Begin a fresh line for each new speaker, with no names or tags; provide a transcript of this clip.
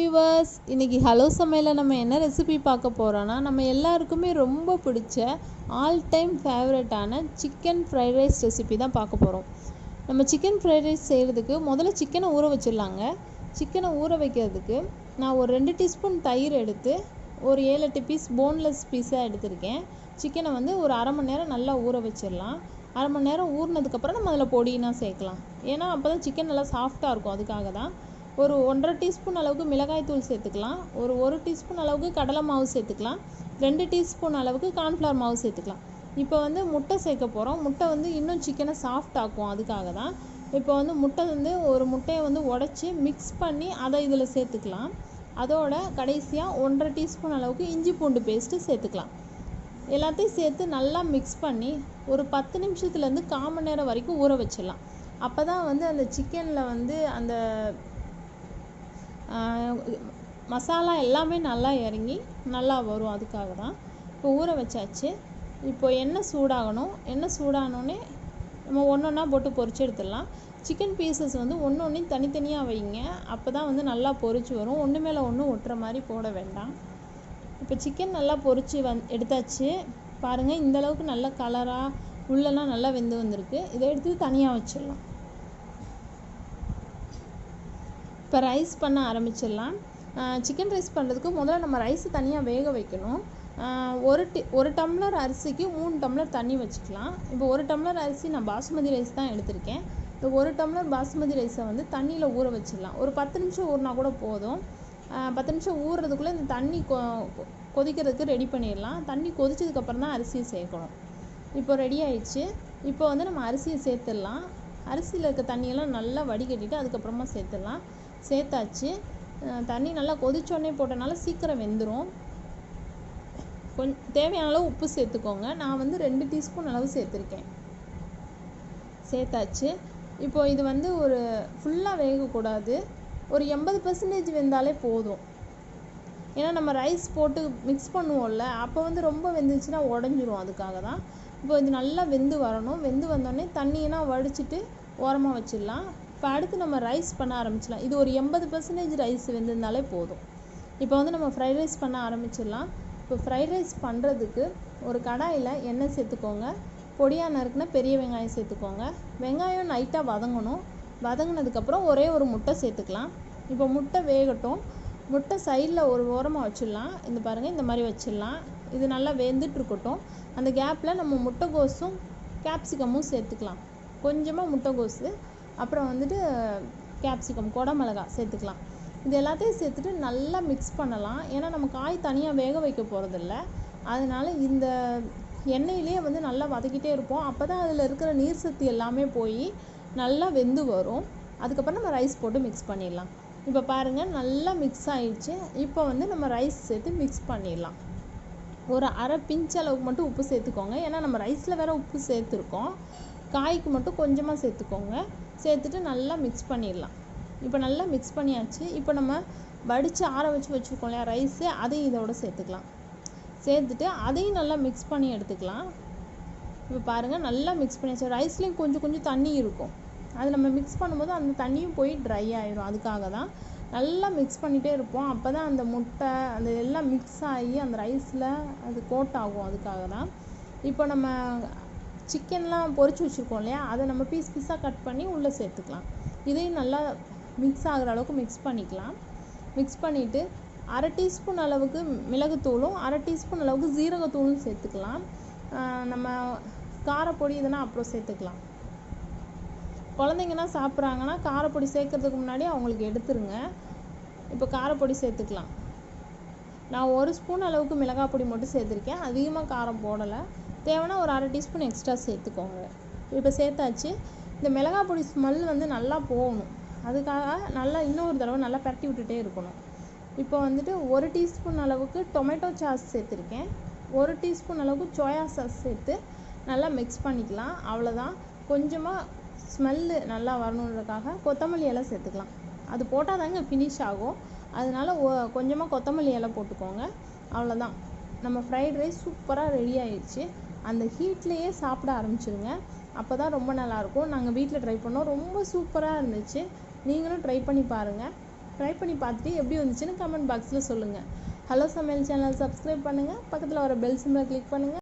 Viewers, இன்றைக்கி hello சமையலில் நம்ம என்ன ரெசிபி பார்க்க போகிறோன்னா, நம்ம எல்லாருக்குமே ரொம்ப பிடிச்ச ஆல் டைம் ஃபேவரட்டான சிக்கன் ஃப்ரைட் ரைஸ் ரெசிபி தான் பார்க்க போகிறோம். நம்ம சிக்கன் ஃப்ரைட் ரைஸ் செய்கிறதுக்கு முதல்ல சிக்கனை ஊற வச்சிடலாங்க. சிக்கனை ஊற வைக்கிறதுக்கு நான் ஒரு 2 டீஸ்பூன் தயிர் எடுத்து ஒரு 7-8 பீஸ் போன்லெஸ் பீஸாக எடுத்திருக்கேன். சிக்கனை வந்து ஒரு அரை மணி நேரம் நல்லா ஊற வச்சிடலாம். அரை மணி நேரம் ஊறினதுக்கப்புறம் நம்ம அதில் பொடினா சேர்க்கலாம். ஏன்னா அப்போ தான் சிக்கன் நல்லா சாஃப்டாக இருக்கும். அதுக்காக தான் ஒரு 1.5 டீஸ்பூன் அளவுக்கு மிளகாய் தூள் சேர்த்துக்கலாம். ஒரு டீஸ்பூன் அளவுக்கு கடலை மாவு சேர்த்துக்கலாம். 2 டீஸ்பூன் அளவுக்கு கார்ன்ஃப்ளவர் மாவு சேர்த்துக்கலாம். இப்போ வந்து முட்டை சேர்க்க போகிறோம். முட்டை வந்து இன்னும் சிக்கனை சாஃப்ட் ஆக்கும். அதுக்காக தான் இப்போ வந்து முட்டை வந்து ஒரு முட்டையை வந்து உடச்சி மிக்ஸ் பண்ணி அதை இதில் சேர்த்துக்கலாம். அதோட கடைசியாக 1.5 டீஸ்பூன் அளவுக்கு இஞ்சி பூண்டு பேஸ்ட்டு சேர்த்துக்கலாம். எல்லாத்தையும் சேர்த்து நல்லா மிக்ஸ் பண்ணி ஒரு 10 நிமிஷத்துலேருந்து 1/4 மணி நேரம் வரைக்கும் ஊற வச்சிடலாம். அப்போ தான் வந்து அந்த சிக்கனில் வந்து அந்த மசாலா எல்லாமே நல்லா இறங்கி நல்லா வரும். அதுக்காக தான் இப்போ ஊற வச்சாச்சு. இப்போ எண்ணெய் சூடாகணும். எண்ணெய் சூடானோடனே நம்ம ஒன்றா போட்டு பொரிச்சு எடுத்துடலாம். சிக்கன் பீசஸ் வந்து ஒன்றையும் தனித்தனியாக வைங்க. அப்போ தான் வந்து நல்லா பொரிச்சு வரும். ஒன்று மேலே ஒன்று ஒட்டுற மாதிரி போட வேண்டாம். இப்போ சிக்கன் நல்லா பொரிச்சு எடுத்தாச்சு. பாருங்கள், இந்தளவுக்கு நல்ல கலராக உள்ளெல்லாம் நல்லா வெந்து வந்திருக்கு. இதை எடுத்து தனியாக வச்சிடலாம். இப்போ ரைஸ் பண்ண ஆரம்பிச்சிடலாம். சிக்கன் ரைஸ் பண்ணுறதுக்கு முதல்ல நம்ம ரைஸ் தனியாக வேக வைக்கணும். ஒரு டம்ளர் அரிசிக்கு 3 டம்ளர் தண்ணி வச்சுக்கலாம். இப்போ 1 டம்ளர் அரிசி நான் பாசுமதி ரைஸ் தான் எடுத்திருக்கேன். இந்த 1 டம்ளர் பாசுமதி ரைஸை வந்து தண்ணியில் ஊற வச்சிடலாம். ஒரு 10 நிமிஷம் ஊறினா கூட போதும். 10 நிமிஷம் ஊறுறதுக்குள்ளே இந்த தண்ணி கொதிக்கிறதுக்கு ரெடி பண்ணிடலாம். தண்ணி கொதிச்சதுக்கப்புறம் தான் அரிசியை சேர்க்கணும். இப்போ ரெடி ஆயிடுச்சு. இப்போ வந்து நம்ம அரிசியை சேர்த்துடலாம். அரிசியில் இருக்க தண்ணியெல்லாம் நல்லா வடிகட்டிட்டு அதுக்கப்புறமா சேர்த்துடலாம். சேர்த்தாச்சு. தண்ணி நல்லா கொதிச்சோடனே போட்டனால சீக்கிரம் வெந்துடும். கொஞ்சம் தேவையான அளவு உப்பு சேர்த்துக்கோங்க. நான் வந்து 2 டீஸ்பூன் அளவு சேர்த்துருக்கேன். சேர்த்தாச்சு. இப்போ இது வந்து ஒரு ஃபுல்லாக வேகக்கூடாது. ஒரு 80% வெந்தாலே போதும். ஏன்னா நம்ம ரைஸ் போட்டு மிக்ஸ் பண்ணுவோம்ல, அப்போ வந்து ரொம்ப வெந்துச்சுன்னா உடஞ்சிரும். அதுக்காக தான் இப்போ இது நல்லா வெந்து வரணும். வெந்து வந்தோடனே தண்ணியெல்லாம் வடிச்சிட்டு ஓரமாக வச்சிடலாம். இப்போ அடுத்து நம்ம ரைஸ் பண்ண ஆரம்பிச்சிடலாம். இது ஒரு 80% ரைஸ் வெந்திருந்தாலே போதும். இப்போ வந்து நம்ம ஃப்ரைட் ரைஸ் பண்ண ஆரம்பிச்சிடலாம். இப்போ ஃப்ரைட் ரைஸ் பண்ணுறதுக்கு ஒரு கடாயில் எண்ணெய் சேர்த்துக்கோங்க. பொடியாக நறுக்குனா பெரிய வெங்காயம் சேர்த்துக்கோங்க. வெங்காயம் லைட்டாக வதங்கணும். வதங்கினதுக்கப்புறம் ஒரே ஒரு முட்டை சேர்த்துக்கலாம். இப்போ முட்டை வேகட்டும். முட்டை சைடில் ஒரு ஓரமாக வச்சிடலாம். இந்த பாருங்கள், இந்த மாதிரி வச்சிடலாம். இது நல்லா வெந்துட்டு இருக்கட்டும். அந்த கேப்பில் நம்ம முட்டைகோஸும் கேப்சிகமும் சேர்த்துக்கலாம். கொஞ்சமாக முட்டைகோஸு, அப்புறம் வந்துட்டு கேப்சிகம், குடமிளகா சேர்த்துக்கலாம். இது எல்லாத்தையும் சேர்த்துட்டு நல்லா மிக்ஸ் பண்ணலாம். ஏன்னா நம்ம காய் தனியாக வேக வைக்க போகிறதில்ல. அதனால் இந்த எண்ணெயிலே வந்து நல்லா வதக்கிட்டே இருப்போம். அப்போ தான் அதில் இருக்கிற நீர் சத்து எல்லாமே போய் நல்லா வெந்து வரும். அதுக்கப்புறம் நம்ம ரைஸ் போட்டு மிக்ஸ் பண்ணிடலாம். இப்போ பாருங்கள், நல்லா மிக்ஸ் ஆகிடுச்சு. இப்போ வந்து நம்ம ரைஸ் சேர்த்து மிக்ஸ் பண்ணிடலாம். ஒரு அரை பிஞ்ச் அளவுக்கு மட்டும் உப்பு சேர்த்துக்கோங்க. ஏன்னா நம்ம ரைஸில் வேறு உப்பு சேர்த்துருக்கோம். காய்க்கு மட்டும் கொஞ்சமாக சேர்த்துக்கோங்க. சேர்த்துட்டு நல்லா மிக்ஸ் பண்ணிடலாம். இப்போ நல்லா மிக்ஸ் பண்ணியாச்சு. இப்போ நம்ம வடித்து ஆற வச்சுருக்கோம் இல்லையா ரைஸு, அதையும் இதோட சேர்த்துக்கலாம். சேர்த்துட்டு அதையும் நல்லா மிக்ஸ் பண்ணி எடுத்துக்கலாம். இப்போ பாருங்கள், நல்லா மிக்ஸ் பண்ணியாச்சு. ரைஸ்லேயும் கொஞ்சம் தண்ணி இருக்கும். அது நம்ம மிக்ஸ் பண்ணும்போது அந்த தண்ணியும் போய் ட்ரை ஆயிடும். அதுக்காக தான் நல்லா மிக்ஸ் பண்ணிகிட்டே இருப்போம். அப்போ தான் அந்த முட்டை அந்த எல்லாம் மிக்ஸ் ஆகி அந்த ரைஸில் அது கோட் ஆகும். அதுக்காக தான் இப்போ நம்ம சிக்கன்லாம் பொரிச்சு வச்சுருக்கோம் இல்லையா, அதை நம்ம பீஸாக கட் பண்ணி உள்ளே சேர்த்துக்கலாம். இதையும் நல்லா மிக்ஸ் ஆகிற அளவுக்கு மிக்ஸ் பண்ணிக்கலாம். மிக்ஸ் பண்ணிவிட்டு அரை டீஸ்பூன் அளவுக்கு மிளகுத்தூளும் அரை டீஸ்பூன் அளவுக்கு ஜீரகத்தூளும் சேர்த்துக்கலாம். நம்ம காரப்பொடி இதெல்லாம் அப்புறம் சேர்த்துக்கலாம். குழந்தைங்கன்னா சாப்பிட்றாங்கன்னா காரப்பொடி சேர்க்கறதுக்கு முன்னாடி அவங்களுக்கு எடுத்துருங்க. இப்போ காரப்பொடி சேர்த்துக்கலாம். நான் 1 ஸ்பூன் அளவுக்கு மிளகாய் பொடி மட்டும் சேர்த்துருக்கேன். அதிகமாக காரம் போடலை. தேவைன்னா ஒரு அரை டீஸ்பூன் எக்ஸ்ட்ரா சேர்த்துக்கோங்க. இப்போ சேர்த்தாச்சு. இந்த மிளகாய் பொடி ஸ்மெல் வந்து நல்லா போகணும். அதுக்காக நல்லா இன்னொரு தடவை நல்லா பரட்டி விட்டுட்டே இருக்கணும். இப்போ வந்துட்டு 1 டீஸ்பூன் அளவுக்கு டொமேட்டோ சாஸ் சேர்த்துருக்கேன். 1 டீஸ்பூன் அளவுக்கு சோயா சாஸ் சேர்த்து நல்லா மிக்ஸ் பண்ணிக்கலாம். அவ்வளோதான். கொஞ்சமாக ஸ்மெல்லு நல்லா வரணுன்றதுக்காக கொத்தமல்லி இலை சேர்த்துக்கலாம். அது போட்டால் தாங்க ஃபினிஷ் ஆகும். அதனால கொஞ்சமாக கொத்தமல்லி இலை போட்டுக்கோங்க. அவ்வளோதான், நம்ம ஃப்ரைட் ரைஸ் சூப்பராக ரெடி ஆயிடுச்சு. அந்த ஹீட்லேயே சாப்பிட ஆரம்பிச்சிருங்க. அப்போ தான் ரொம்ப நல்லாயிருக்கும். நாங்கள் வீட்டில் ட்ரை பண்ணோம். ரொம்ப சூப்பராக இருந்துச்சு. நீங்களும் ட்ரை பண்ணி பாருங்கள். ட்ரை பண்ணி பார்த்துட்டு எப்படி வந்துச்சுன்னு கமெண்ட் பாக்ஸில் சொல்லுங்கள். ஹலோ சமையல் சேனல் சப்ஸ்கிரைப் பண்ணுங்கள், பக்கத்தில் வர பெல் சிம்பலை கிளிக் பண்ணுங்கள்.